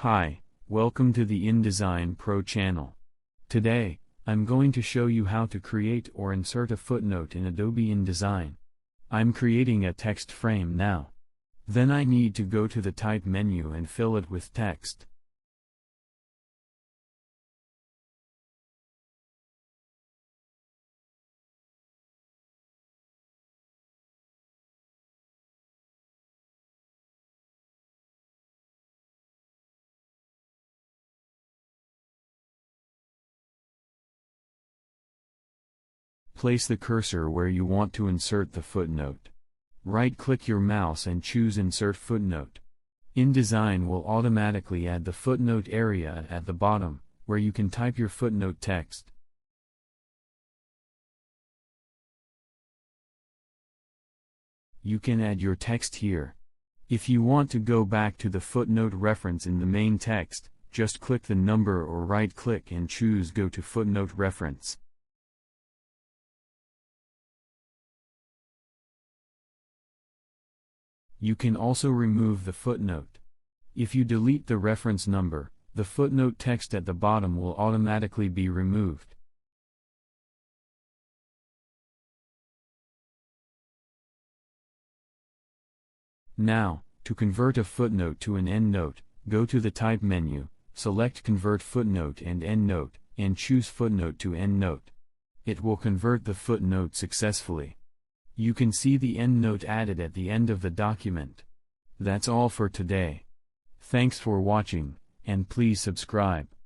Hi, welcome to the InDesign Pro channel. Today, I'm going to show you how to create or insert a footnote in Adobe InDesign. I'm creating a text frame now. Then I need to go to the Type menu and fill it with text. Place the cursor where you want to insert the footnote. Right-click your mouse and choose Insert Footnote. InDesign will automatically add the footnote area at the bottom, where you can type your footnote text. You can add your text here. If you want to go back to the footnote reference in the main text, just click the number or right-click and choose Go to Footnote Reference. You can also remove the footnote. If you delete the reference number, the footnote text at the bottom will automatically be removed. Now, to convert a footnote to an endnote, go to the Type menu, select Convert Footnote and Endnote, and choose Footnote to Endnote. It will convert the footnote successfully. You can see the endnote added at the end of the document. That's all for today. Thanks for watching, and please subscribe.